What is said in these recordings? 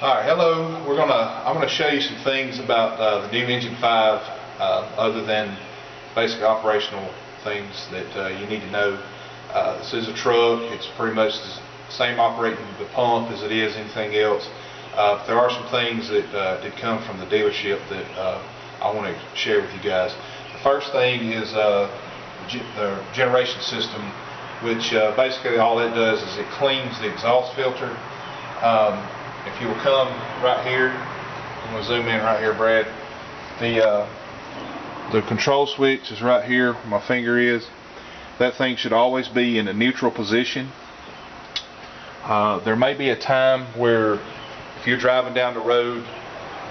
Alright, hello. I'm gonna show you some things about the new Engine 5 other than basic operational things that you need to know. This is a truck. It's pretty much the same operating the pump as it is anything else. There are some things that did come from the dealership that I want to share with you guys. The first thing is the generation system, which basically all it does is it cleans the exhaust filter. If you will come right here, I'm going to zoom in right here, Brad. The control switch is right here where my finger is. That thing should always be in a neutral position. There may be a time where if you're driving down the road,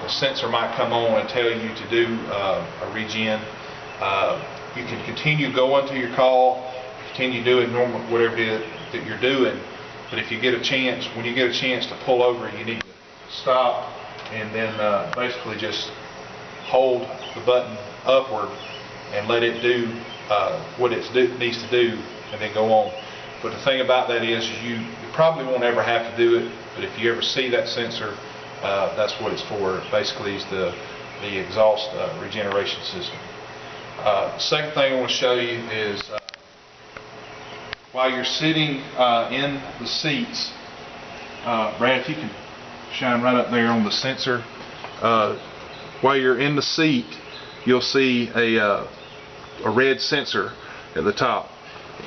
a sensor might come on and tell you to do a regen. You can continue going to your call, continue doing normal whatever it is that you're doing. But if you get a chance, when you get a chance to pull over, you need to stop and then basically just hold the button upward and let it do what it needs to do and then go on. But the thing about that is you probably won't ever have to do it, but if you ever see that sensor, that's what it's for. It basically is the exhaust regeneration system. Second thing I want to show you is while you're sitting in the seats, Brad, if you can shine right up there on the sensor, while you're in the seat, you'll see a red sensor at the top.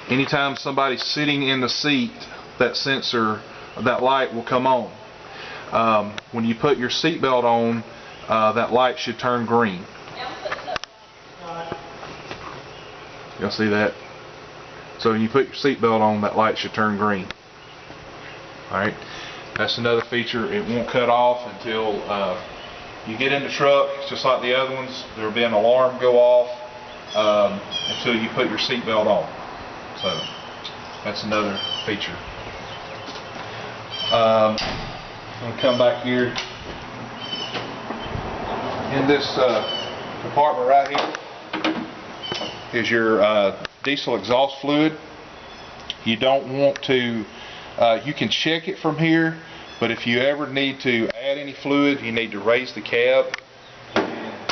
Anytime somebody's sitting in the seat, that sensor, that light will come on. When you put your seatbelt on, that light should turn green. Y'all see that? So when you put your seatbelt on, that light should turn green. Alright, that's another feature. It won't cut off until you get in the truck. It's just like the other ones. There will be an alarm go off until you put your seatbelt on. So that's another feature. I'm going to come back here. In this compartment right here is your diesel exhaust fluid. You don't want to, you can check it from here, but if you ever need to add any fluid, you need to raise the cab and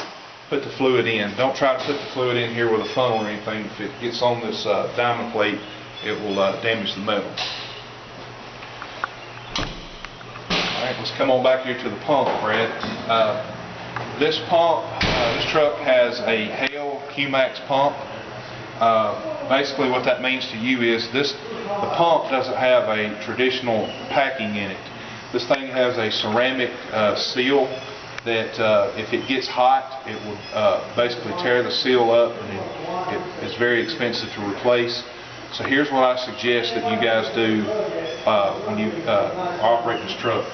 put the fluid in. Don't try to put the fluid in here with a funnel or anything. If it gets on this diamond plate, it will damage the metal. Alright, let's come on back here to the pump, Brad. This pump, this truck has a Hale Q-Max pump. Basically what that means to you is the pump doesn't have a traditional packing in it. This thing has a ceramic seal that if it gets hot, it will basically tear the seal up, and it is very expensive to replace. So here's what I suggest that you guys do when you operate this truck.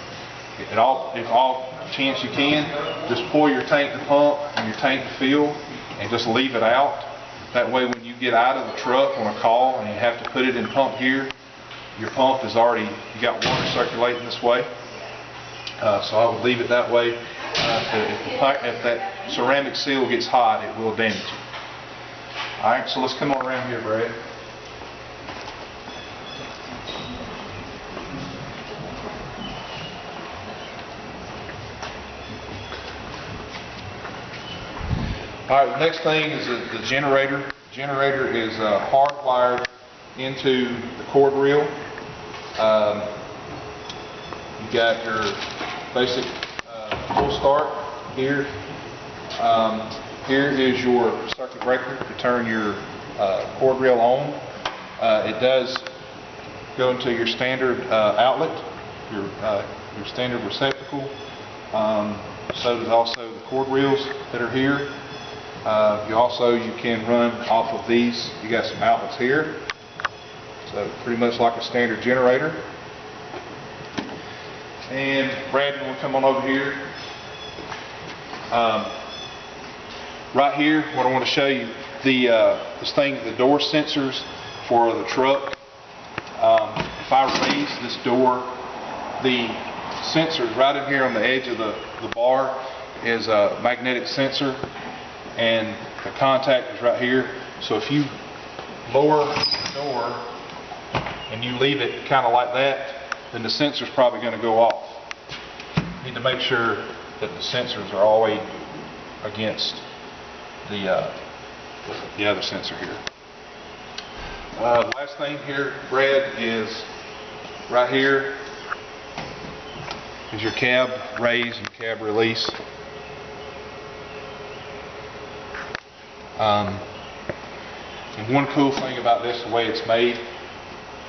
If all chance you can, just pour your tank to pump and your tank to fill and just leave it out. That way when you get out of the truck on a call and you have to put it in pump here, your pump is already, you got water circulating this way. So I would leave it that way. If that ceramic seal gets hot, it will damage it. Alright, so let's come on around here, Brad. Alright, the next thing is the generator. The generator is hardwired into the cord reel. You got your basic full start here. Here is your circuit breaker to turn your cord reel on. It does go into your standard outlet, your standard receptacle. So does also the cord reels that are here. You can run off of these. You got some outlets here, so pretty much like a standard generator. And Brandon will come on over here. Right here, what I want to show you, this thing, the door sensors for the truck. If I raise this door, the sensors right in here on the edge of the bar is a magnetic sensor. And the contact is right here. So if you lower the door and you leave it kind of like that, then the sensor's probably going to go off. need to make sure that the sensors are all the way against the other sensor here. Last thing here, Brad, is right here is your cab raise and cab release. And one cool thing about this, the way it's made,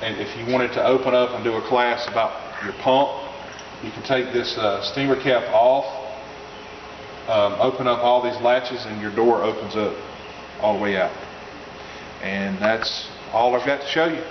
and if you wanted to open up and do a class about your pump, you can take this steamer cap off, open up all these latches, and your door opens up all the way out. And that's all I've got to show you.